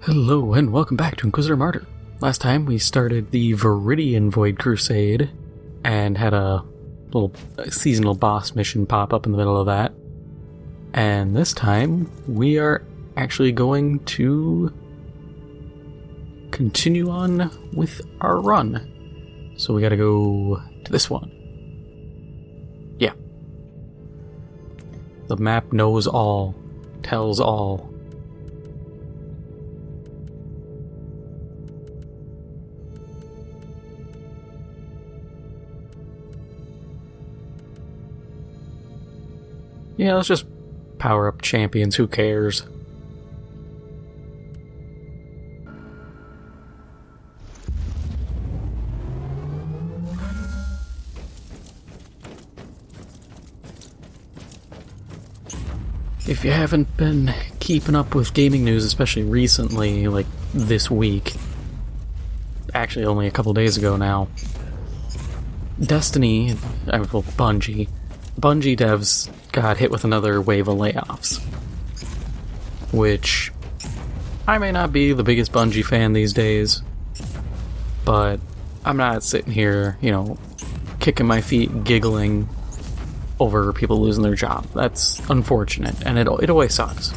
Hello and welcome back to Inquisitor Martyr. Last time we started the Viridian Void Crusade and had a little seasonal boss mission pop up in the middle of that. And this time we are actually going to continue on with our run. So we gotta go to this one. Yeah. The map knows all, tells all. Yeah, let's just power up champions, who cares? If you haven't been keeping up with gaming news, especially recently, like this week, actually only a couple days ago now, Bungie devs got hit with another wave of layoffs. Which, I may not be the biggest Bungie fan these days, but I'm not sitting here, kicking my feet, giggling over people losing their job. That's unfortunate, and it always sucks.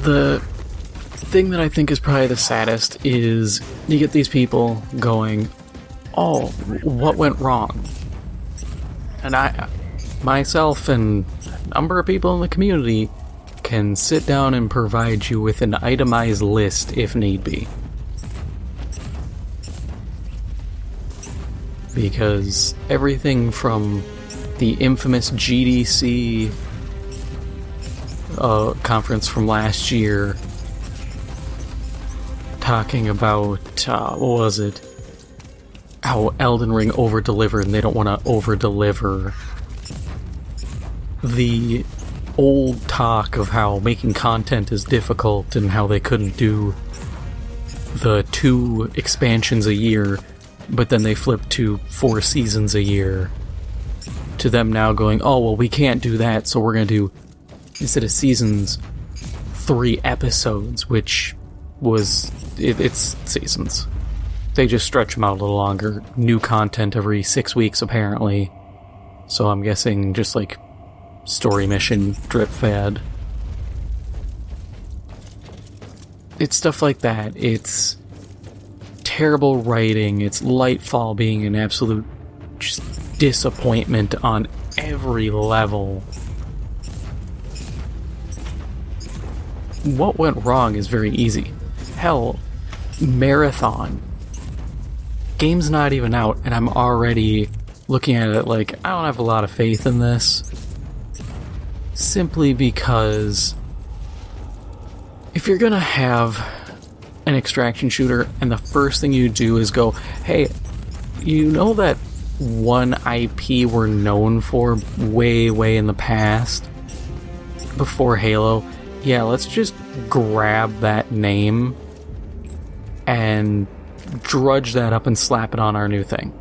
The thing that I think is probably the saddest is you get these people going, oh, what went wrong? And I, myself and a number of people in the community can sit down and provide you with an itemized list if need be. Because everything from the infamous GDC conference from last year, talking about, what was it? How Elden Ring over-delivered and they don't want to over-deliver. The old talk of how making content is difficult and how they couldn't do the 2 expansions a year, but then they flipped to 4 seasons a year. To them now going, oh, well, we can't do that, so we're going to do, instead of seasons, 3 episodes, which was, it's seasons. They just stretch them out a little longer. New content every 6 weeks, apparently. So I'm guessing just like story mission drip fed. It's stuff like that. It's terrible writing. It's Lightfall being an absolute just disappointment on every level. What went wrong is very easy. Hell, Marathon. Game's not even out, and I'm already looking at it like, I don't have a lot of faith in this. Simply because if you're gonna have an extraction shooter, and the first thing you do is go, hey, you know that one IP we're known for way in the past, before Halo? Yeah, let's just grab that name and drudge that up and slap it on our new thing.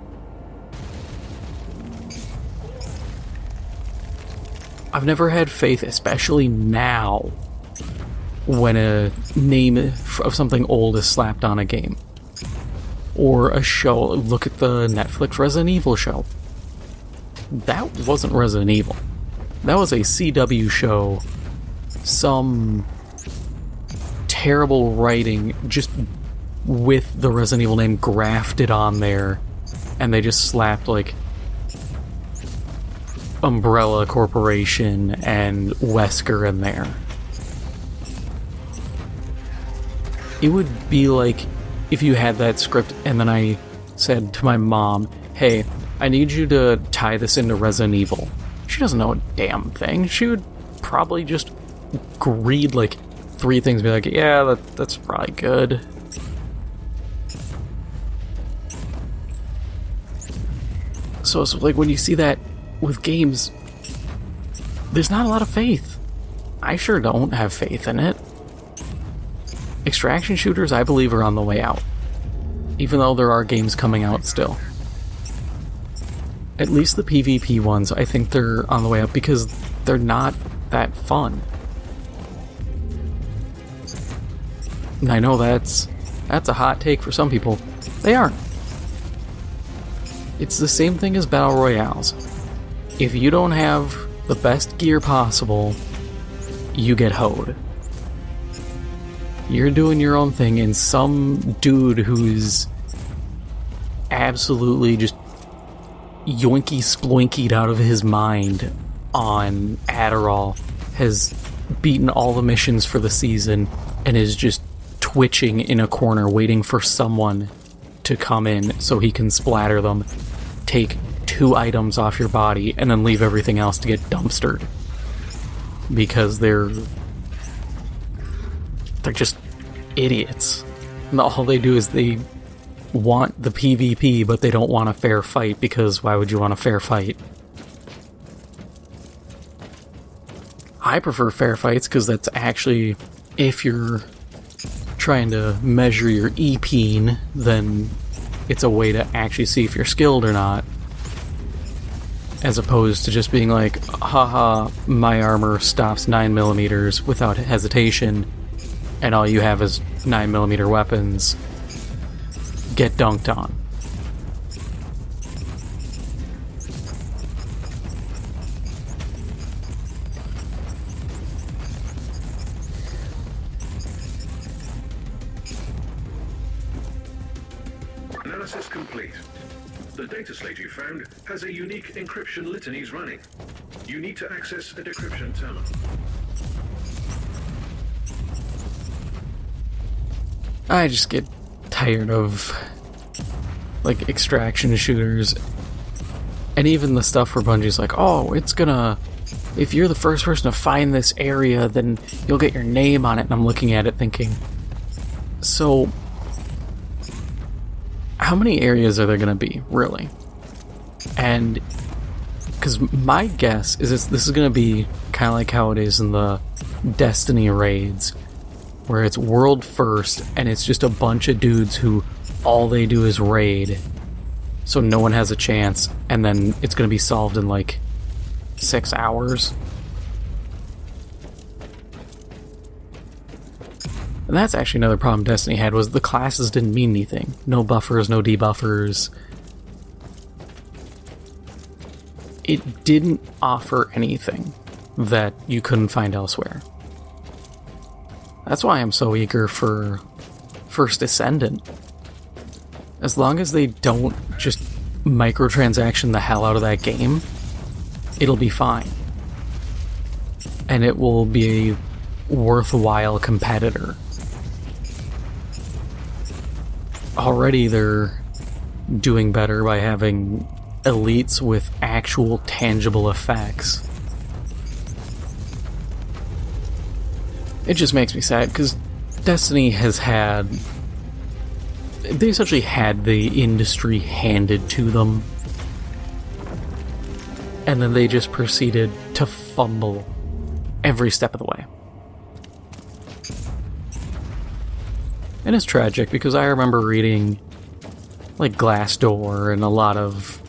I've never had faith, especially now, when a name of something old is slapped on a game. Or a show. Look at the Netflix Resident Evil show. That wasn't Resident Evil. That was a CW show. Some terrible writing, just with the Resident Evil name grafted on there, and they just slapped like Umbrella Corporation and Wesker in there. It would be like if you had that script and then I said to my mom, hey, I need you to tie this into Resident Evil. She doesn't know a damn thing. She would probably just read like 3 things and be like, yeah, that's probably good. So it's like when you see that with games, there's not a lot of faith. I sure don't have faith in it. Extraction shooters, I believe, are on the way out. Even though there are games coming out still. At least the PvP ones, I think they're on the way up because they're not that fun. And I know that's a hot take for some people. They aren't. It's the same thing as Battle Royales. If you don't have the best gear possible, you get hoed. You're doing your own thing, and some dude who's absolutely just yoinky sploinkied out of his mind on Adderall has beaten all the missions for the season and is just twitching in a corner waiting for someone to come in so he can splatter them, take 2 items off your body, and then leave everything else to get dumpstered. Because they're just idiots. And all they do is they want the PvP, but they don't want a fair fight, because why would you want a fair fight? I prefer fair fights because that's actually, if you're trying to measure your EPeen, then it's a way to actually see if you're skilled or not, as opposed to just being like, haha, my armor stops 9mm without hesitation, and all you have is 9mm weapons. Get dunked on. Analysis complete. The data slate you found has a unique encryption litanies running. You need to access a decryption terminal. I just get tired of, like, extraction shooters, and even the stuff where Bungie's like, oh, it's gonna, if you're the first person to find this area, then you'll get your name on it. And I'm looking at it thinking, so how many areas are there gonna be, really? And because my guess is this is gonna be kind of like how it is in the Destiny raids, where it's world first, and it's just a bunch of dudes who all they do is raid, so no one has a chance, and then it's going to be solved in like 6 hours. And that's actually another problem Destiny had, was the classes didn't mean anything. No buffers, no debuffers. It didn't offer anything that you couldn't find elsewhere. That's why I'm so eager for First Descendant. As long as they don't just microtransaction the hell out of that game, it'll be fine. And it will be a worthwhile competitor. Already they're doing better by having elites with actual tangible effects. It just makes me sad, because Destiny has had... They essentially had the industry handed to them. And then they just proceeded to fumble every step of the way. And it's tragic, because I remember reading, like, Glassdoor and a lot of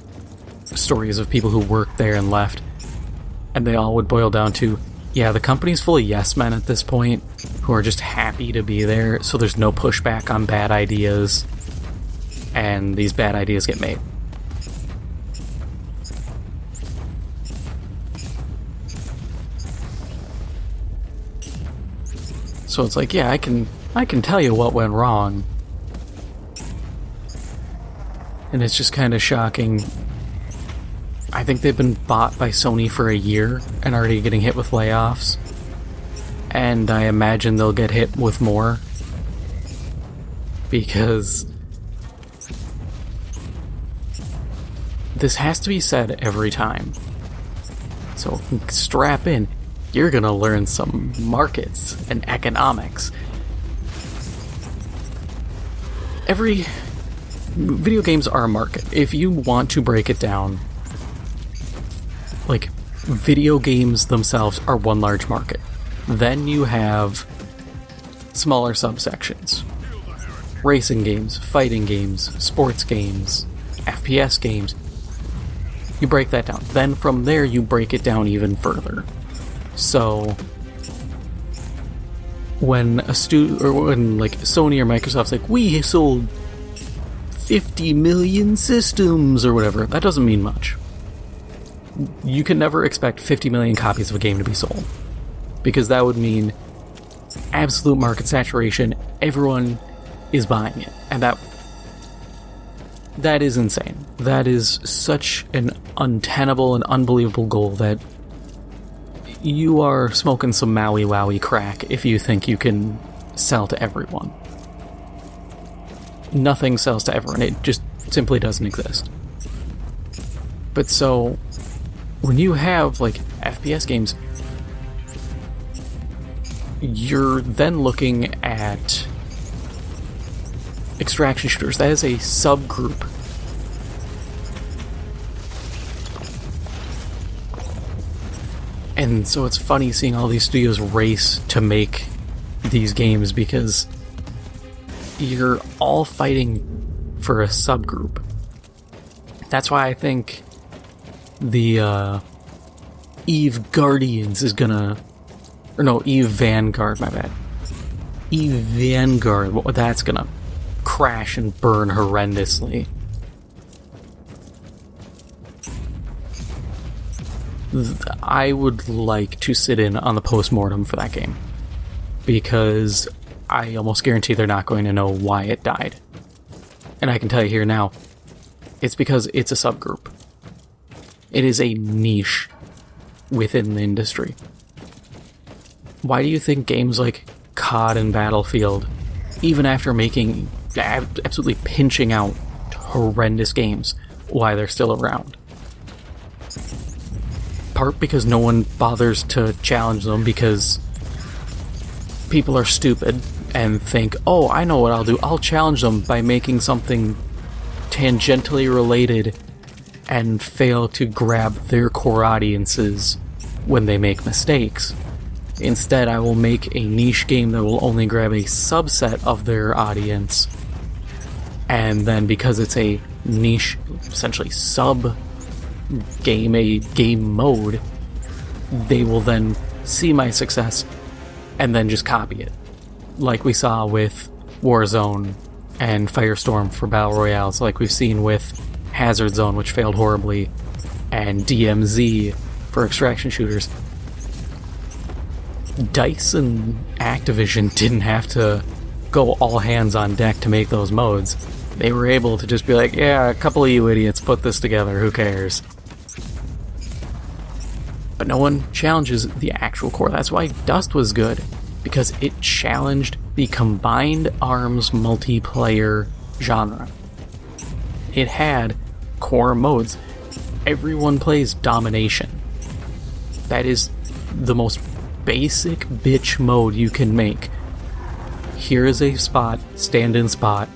stories of people who worked there and left, and they all would boil down to, yeah, the company's full of yes men at this point who are just happy to be there, so there's no pushback on bad ideas, and these bad ideas get made. So it's like, yeah, I can tell you what went wrong. And it's just kind of shocking. I think they've been bought by Sony for a year and already getting hit with layoffs. And I imagine they'll get hit with more. Because this has to be said every time. So strap in. You're gonna learn some markets and economics. Video games are a market. If you want to break it down, like, video games themselves are one large market. Then you have smaller subsections. Racing games, fighting games, sports games, FPS games. You break that down. Then from there you break it down even further. So when when like Sony or Microsoft's like, we sold 50 million systems or whatever, that doesn't mean much. You can never expect 50 million copies of a game to be sold, because that would mean absolute market saturation. Everyone is buying it, and that is insane. That is such an untenable and unbelievable goal that you are smoking some Maui Wowie crack if you think you can sell to everyone. Nothing sells to everyone. It just simply doesn't exist. But so, when you have, like, FPS games, you're then looking at extraction shooters. That is a subgroup. And so it's funny seeing all these studios race to make these games, because you're all fighting for a subgroup. That's why I think the Eve Guardians is gonna... Or no, Eve Vanguard, my bad. Eve Vanguard, that's gonna crash and burn horrendously. I would like to sit in on the post-mortem for that game, because I almost guarantee they're not going to know why it died. And I can tell you here now, it's because it's a subgroup. It is a niche within the industry. Why do you think games like COD and Battlefield, even after making absolutely pinching out horrendous games, why they're still around? Part because no one bothers to challenge them, because people are stupid and think, oh, I know what I'll do. I'll challenge them by making something tangentially related and fail to grab their core audiences when they make mistakes. Instead, I will make a niche game that will only grab a subset of their audience, and then because it's a niche, essentially sub-game, a game mode, they will then see my success and then just copy it. Like we saw with Warzone and Firestorm for Battle Royales, like we've seen with Hazard Zone, which failed horribly, and DMZ for extraction shooters. DICE and Activision didn't have to go all hands on deck to make those modes. They were able to just be like, yeah, a couple of you idiots put this together, who cares? But no one challenges the actual core. That's why Dust was good, because it challenged the combined arms multiplayer genre. It had core modes. Everyone plays Domination. That is the most basic bitch mode you can make. Here is a spot, stand in spot.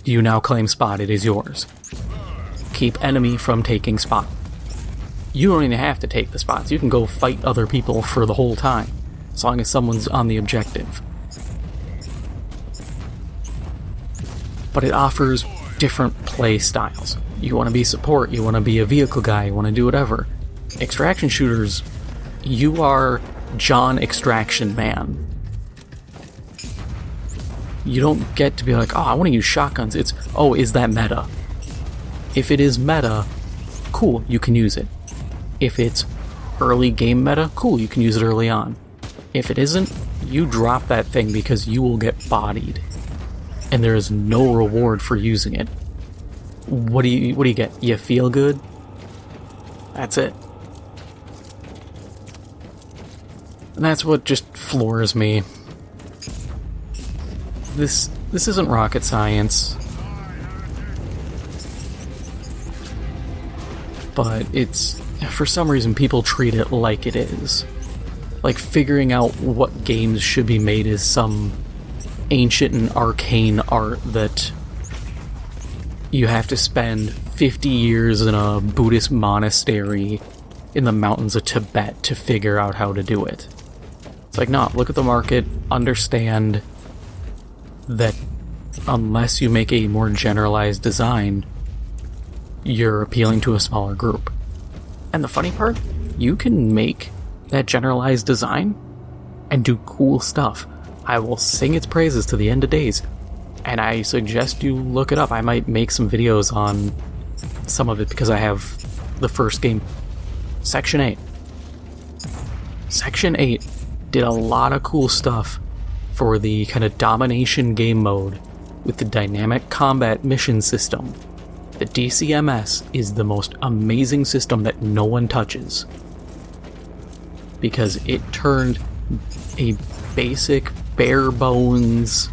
You now claim spot, it is yours. Keep enemy from taking spot. You don't even have to take the spots, you can go fight other people for the whole time, as long as someone's on the objective. But it offers different play styles. You want to be support, you want to be a vehicle guy, you want to do whatever. Extraction shooters, you are John Extraction Man. You don't get to be like, oh, I want to use shotguns. It's, oh, is that meta? If it is meta, cool, you can use it. If it's early game meta, cool, you can use it early on. If it isn't, you drop that thing because you will get bodied. And there is no reward for using it. What do you get? You feel good? That's it. And that's what just floors me. This isn't rocket science. But it's, for some reason, people treat it like it is. Like figuring out what games should be made is some ancient and arcane art that you have to spend 50 years in a Buddhist monastery in the mountains of Tibet to figure out how to do it. It's like, no, look at the market, understand that unless you make a more generalized design, you're appealing to a smaller group. And the funny part, you can make that generalized design and do cool stuff. I will sing its praises to the end of days, and I suggest you look it up. I might make some videos on some of it because I have the first game. Section 8. Section 8 did a lot of cool stuff for the kind of domination game mode with the dynamic combat mission system. The DCMS is the most amazing system that no one touches, because it turned a basic, bare bones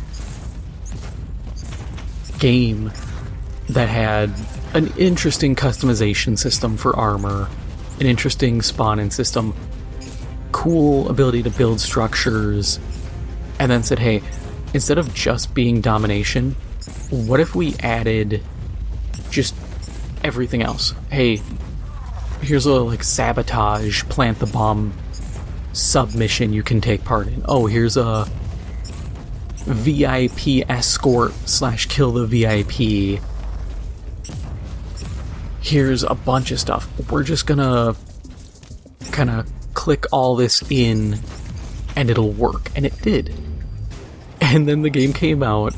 game that had an interesting customization system for armor, an interesting spawning system, cool ability to build structures, and then said, hey, instead of just being domination, what if we added just everything else? Hey, here's a like sabotage, plant the bomb submission you can take part in. Oh, here's a VIP escort / kill the VIP. Here's a bunch of stuff. We're just gonna kind of click all this in and it'll work. And it did. And then the game came out,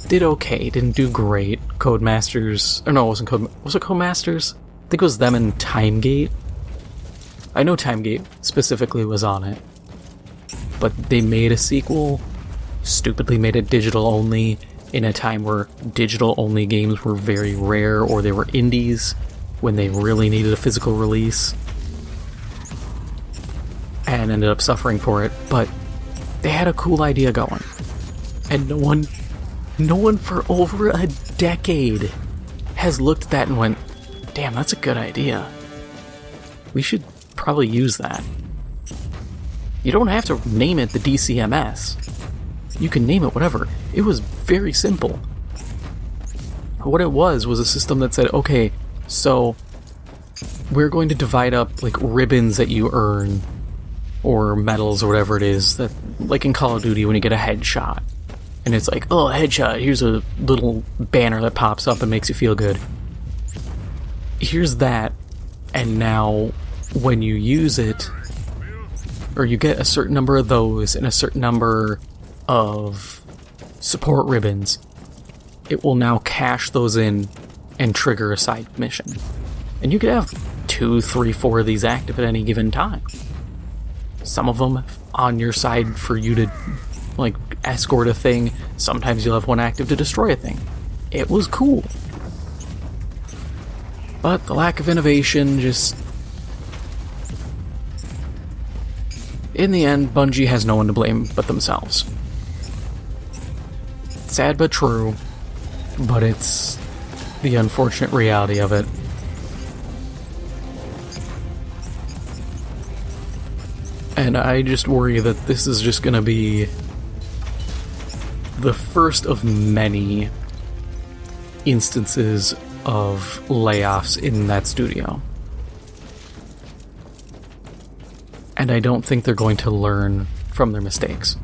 did okay, didn't do great. Codemasters, or no, it wasn't was it Codemasters? I think it was them and Timegate. I know Timegate specifically was on it, but they made a sequel, stupidly made it digital only, in a time where digital only games were very rare, or they were indies when they really needed a physical release, and ended up suffering for it. But they had a cool idea going, and no one for over a decade has looked at that and went, damn, that's a good idea. We should probably use that. You don't have to name it the DCMS. You can name it whatever. It was very simple. What it was a system that said, okay, so we're going to divide up like ribbons that you earn, or medals or whatever it is, that like in Call of Duty when you get a headshot. And it's like, oh, headshot, here's a little banner that pops up and makes you feel good. Here's that, and now when you use it, or you get a certain number of those and a certain number of support ribbons, it will now cache those in and trigger a side mission. And you could have 2, 3, 4 of these active at any given time. Some of them on your side for you to like escort a thing. Sometimes you'll have one active to destroy a thing. It was cool. But the lack of innovation just... in the end, Bungie has no one to blame but themselves. Sad but true, but it's the unfortunate reality of it. And I just worry that this is just going to be the first of many instances of layoffs in that studio. And I don't think they're going to learn from their mistakes.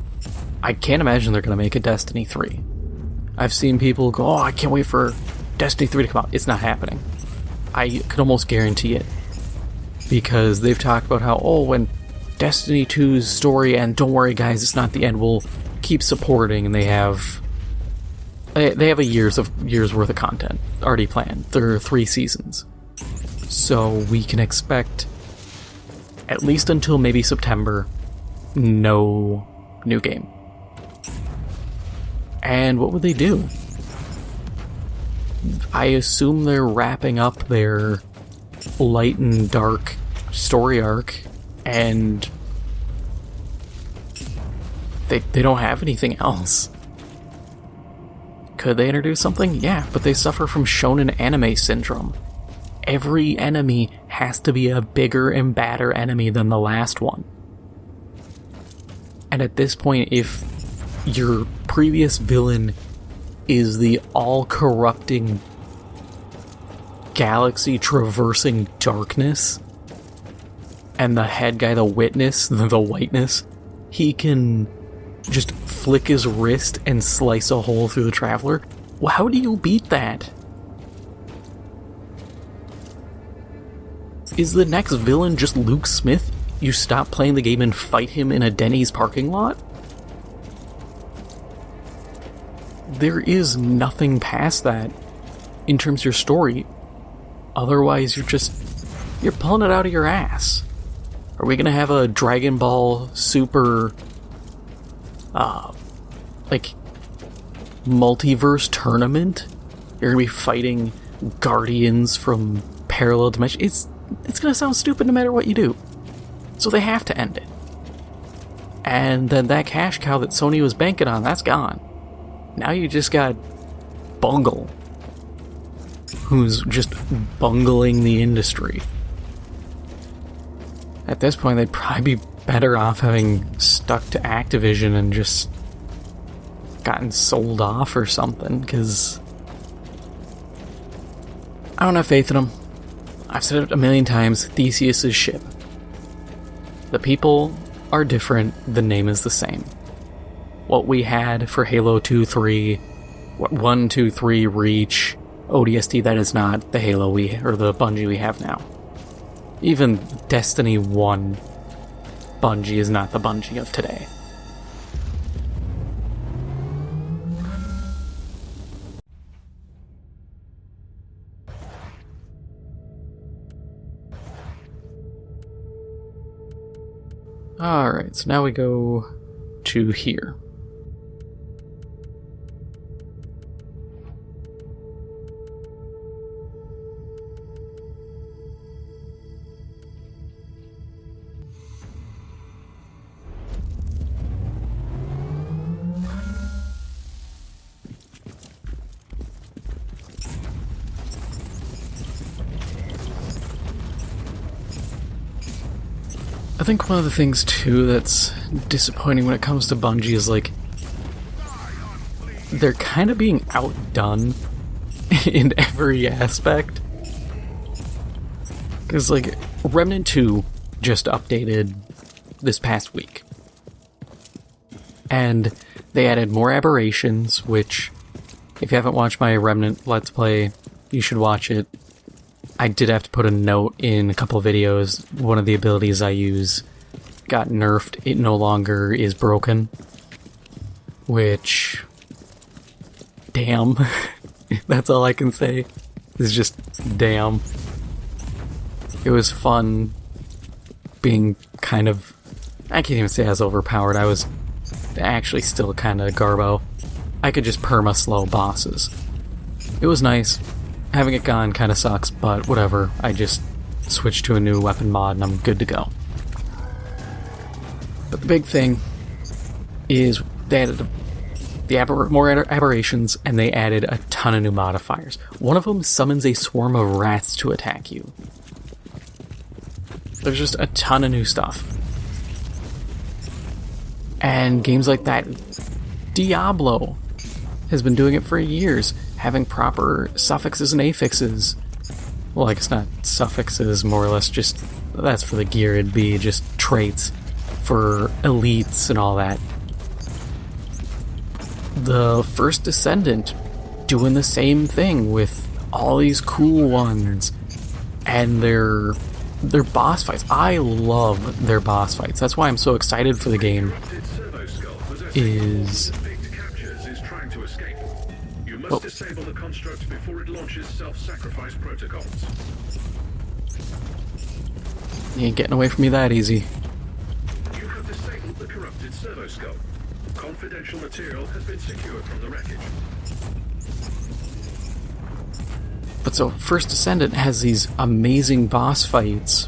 I can't imagine they're going to make a Destiny 3. I've seen people go, oh, I can't wait for Destiny 3 to come out. It's not happening. I could almost guarantee it. Because they've talked about how, oh, when Destiny 2's story ends, don't worry guys, it's not the end, we'll keep supporting, and they have a year's worth of content already planned. There are 3 seasons. So we can expect, at least until maybe September, no new game. And what would they do? I assume they're wrapping up their light and dark story arc, and they don't have anything else. Could they introduce something? Yeah, but they suffer from shonen anime syndrome. Every enemy has to be a bigger and badder enemy than the last one. And at this point, if your previous villain is the all-corrupting, galaxy-traversing darkness, and the head guy, the witness, the whiteness, he can just flick his wrist and slice a hole through the Traveler. Well, how do you beat that? Is the next villain just Luke Smith? you stop playing the game and fight him in a Denny's parking lot? There is nothing past that in terms of your story. Otherwise, you're pulling it out of your ass. Are we gonna have a Dragon Ball Super, like, multiverse tournament? You're gonna be fighting guardians from parallel dimensions. It's gonna sound stupid no matter what you do. So they have to end it. And then that cash cow that Sony was banking on, that's gone. Now you just got Bungle, who's just bungling the industry. At this point, they'd probably be better off having stuck to Activision and just gotten sold off or something, because I don't have faith in them. I've said it a million times, Theseus is shit. The people are different, the name is the same. What we had for Halo 2, 3, 1, 2, 3, Reach, ODST, that is not the Halo or the Bungie we have now. Even Destiny 1 Bungie is not the Bungie of today. Alright, so now we go to here. I think one of the things, too, that's disappointing when it comes to Bungie is, like, they're kind of being outdone in every aspect. Because, like, Remnant 2 just updated this past week. And they added more aberrations, which, if you haven't watched my Remnant Let's Play, you should watch it. I did have to put a note in a couple of videos. One of the abilities I use got nerfed. It no longer is broken. Which... damn. That's all I can say. It's just damn. It was fun being kind of... I can't even say I was overpowered. I was actually still kind of garbo. I could just perma-slow bosses. It was nice. Having it gone kind of sucks, but whatever. I just switched to a new weapon mod and I'm good to go. But the big thing is they added more aberrations, and they added a ton of new modifiers. One of them summons a swarm of rats to attack you. There's just a ton of new stuff. And games like that, Diablo has been doing it for years, having proper suffixes and affixes. Well, I guess not suffixes, more or less just, that's for the gear, it'd be just traits for elites and all that. The First Descendant doing the same thing with all these cool ones and their boss fights. I love their boss fights. That's why I'm so excited for the game. Must disable the construct before it launches self-sacrifice protocols. You ain't getting away from me that easy. You have disabled the corrupted servoscope. Confidential material has been secured from the wreckage. But so, First Descendant has these amazing boss fights.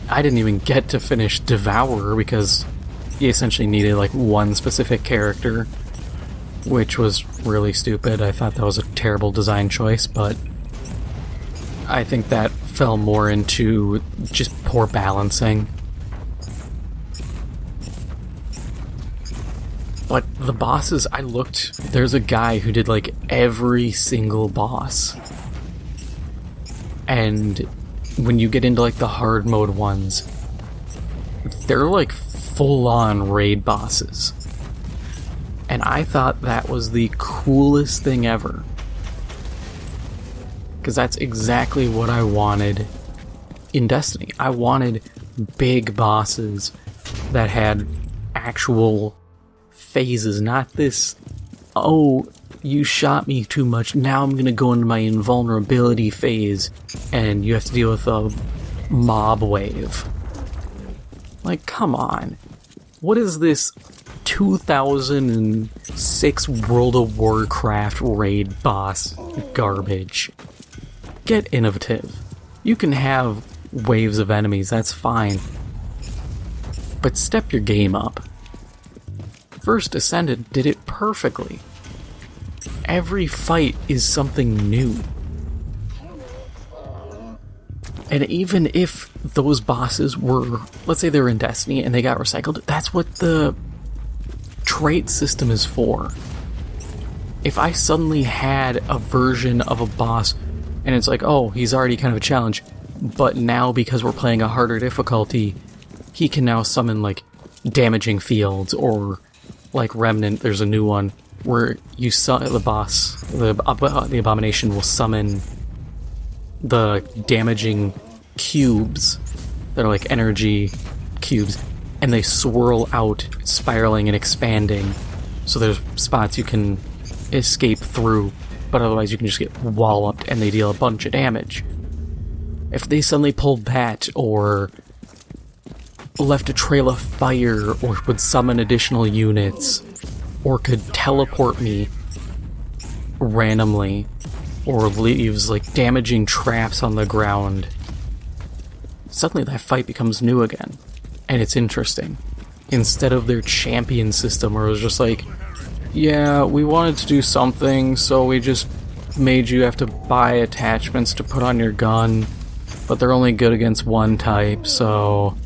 I didn't even get to finish Devourer because you essentially needed like one specific character, which was really stupid. I thought that was a terrible design choice, but I think that fell more into just poor balancing. But the bosses, there's a guy who did like every single boss. And when you get into like the hard mode ones, they're like full-on raid bosses. And I thought that was the coolest thing ever. Because that's exactly what I wanted in Destiny. I wanted big bosses that had actual phases, not this, oh, you shot me too much, now I'm gonna go into my invulnerability phase, and you have to deal with a mob wave. Like, come on. What is this 2006 World of Warcraft raid boss garbage? Get innovative. You can have waves of enemies, that's fine. But step your game up. First Ascendant did it perfectly. Every fight is something new. And even if those bosses were, let's say they were in Destiny and they got recycled, that's what the trait system is for. If I suddenly had a version of a boss and it's like, oh, he's already kind of a challenge, but now because we're playing a harder difficulty, he can now summon like damaging fields, or like Remnant, there's a new one where you the boss, the abomination will summon the damaging cubes that are like energy cubes, and they swirl out, spiraling and expanding, so there's spots you can escape through, but otherwise you can just get walloped and they deal a bunch of damage. If they suddenly pulled that, or left a trail of fire, or would summon additional units, or could teleport me randomly, or leaves like damaging traps on the ground, suddenly that fight becomes new again, and it's interesting. Instead of their champion system where it was just like, yeah, we wanted to do something, so we just made you have to buy attachments to put on your gun, but they're only good against one type, so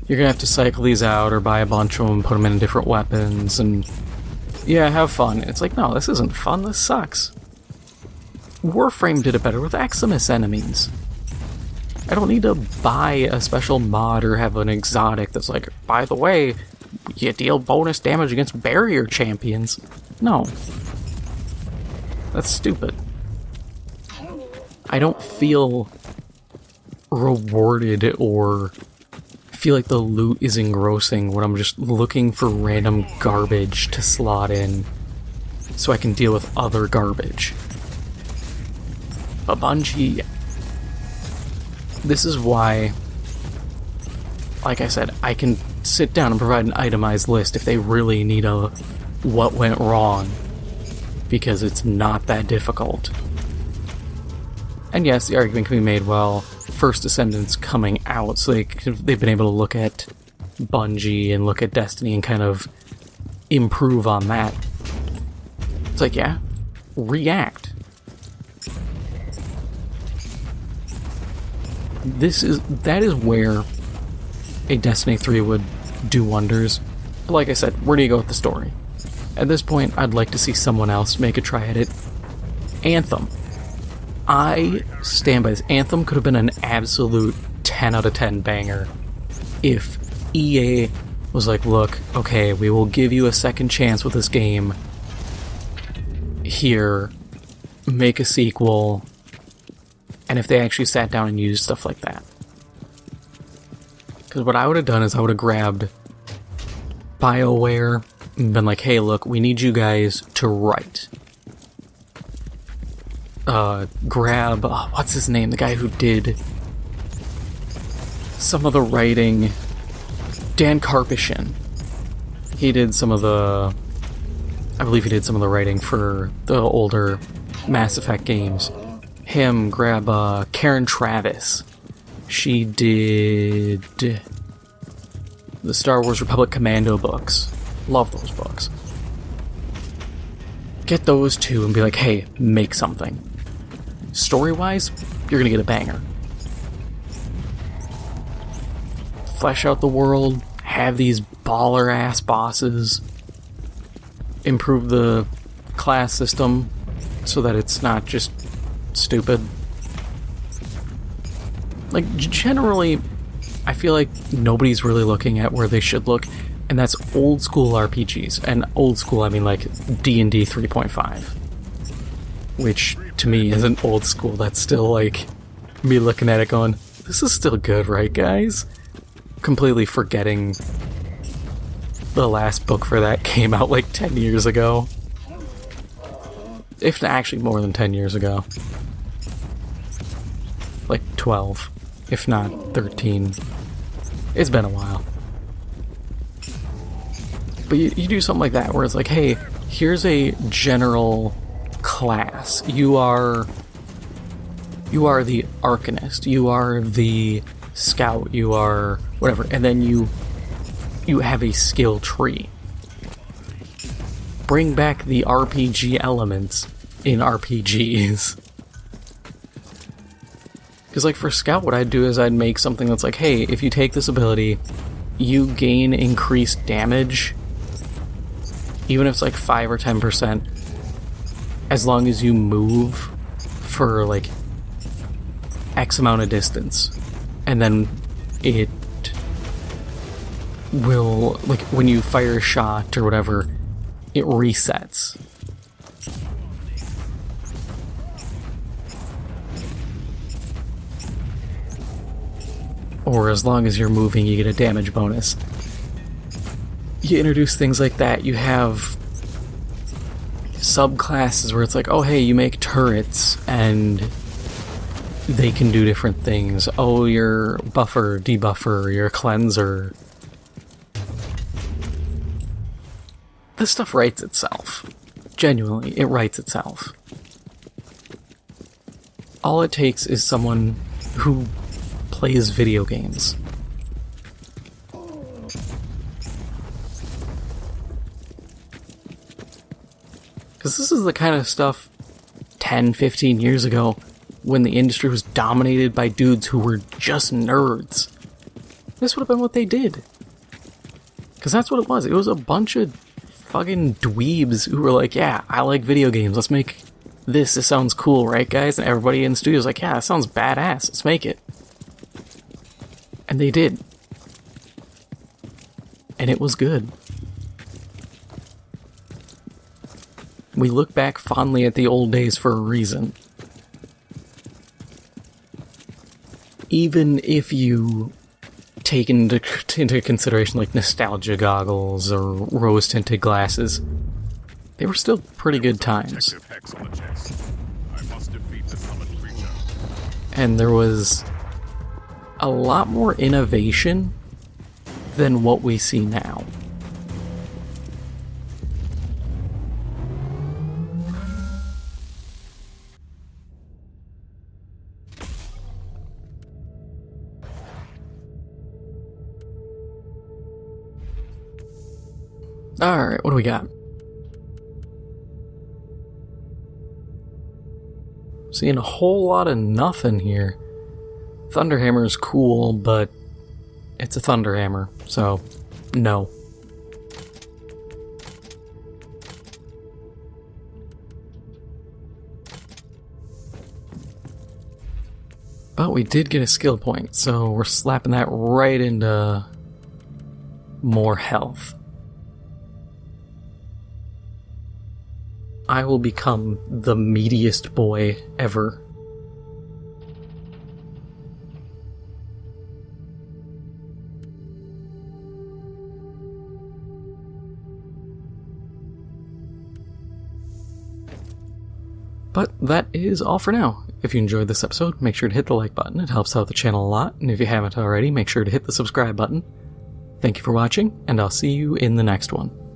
you're gonna have to cycle these out or buy a bunch of them and put them in different weapons, and yeah, have fun. It's like, no, this isn't fun, this sucks. Warframe did it better with Eximus enemies. I don't need to buy a special mod or have an exotic that's like, by the way, you deal bonus damage against barrier champions. No. That's stupid. I don't feel rewarded or feel like the loot is engrossing when I'm just looking for random garbage to slot in so I can deal with other garbage. But Bungie, this is why, like I said, I can sit down and provide an itemized list if they really need a what went wrong, because it's not that difficult. And yes, the argument can be made, well, First Ascendant's coming out, so they've been able to look at Bungie and look at Destiny and kind of improve on that. It's like, yeah, react. That is where a Destiny 3 would do wonders. But like I said, where do you go with the story? At this point, I'd like to see someone else make a try at it. Anthem. I stand by this. Anthem could have been an absolute 10 out of 10 banger if EA was like, look, okay, we will give you a second chance with this game. Here, make a sequel. And if they actually sat down and used stuff like that. Because what I would have done is I would have grabbed BioWare and been like, hey, look, we need you guys to write. Grab, what's his name? The guy who did some of the writing. Dan Karpyshyn. He did some of the... I believe he did some of the writing for the older Mass Effect games. Him, grab Karen Travis. She did the Star Wars Republic Commando books. Love those books. Get those two and be like, hey, make something. Story-wise, you're gonna get a banger. Flesh out the world, have these baller-ass bosses, improve the class system so that it's not just stupid. Like, generally, I feel like nobody's really looking at where they should look, and that's old school RPGs. And old school, I mean like D&D 3.5. Which, to me, isn't old school. That's still like me looking at it going, this is still good, right, guys? completely forgetting the last book for that came out like 10 years ago. If not, actually more than 10 years ago. Like 12, if not 13. It's been a while. But you do something like that, where it's like, hey, here's a general class. You are the Arcanist, you are the Scout, you are whatever, and then you have a skill tree. Bring back the RPG elements in RPGs. Because, like, for Scout, what I'd do is I'd make something that's like, hey, if you take this ability, you gain increased damage, even if it's like 5 or 10%, as long as you move for, like, X amount of distance. And then it will, like, when you fire a shot or whatever, it resets. Or as long as you're moving, you get a damage bonus. You introduce things like that. You have subclasses where it's like, oh hey, you make turrets and they can do different things. Oh, you're buffer, debuffer, you're cleanser. This stuff writes itself. Genuinely, it writes itself. All it takes is someone who plays video games. Because this is the kind of stuff 10, 15 years ago when the industry was dominated by dudes who were just nerds. This would have been what they did. Because that's what it was. It was a bunch of fucking dweebs who were like, yeah, I like video games. Let's make this. This sounds cool, right, guys? And everybody in the studio was like, yeah, that sounds badass. Let's make it. And they did. And it was good. We look back fondly at the old days for a reason. Even if you take into consideration like nostalgia goggles or rose-tinted glasses, they were still pretty good times. And there was a lot more innovation than what we see now. Alright, what do we got? Seeing a whole lot of nothing here. Thunderhammer is cool, but it's a Thunderhammer, so no. But we did get a skill point, so we're slapping that right into more health. I will become the meatiest boy ever. But that is all for now. If you enjoyed this episode, make sure to hit the like button. It helps out the channel a lot. And if you haven't already, make sure to hit the subscribe button. Thank you for watching, and I'll see you in the next one.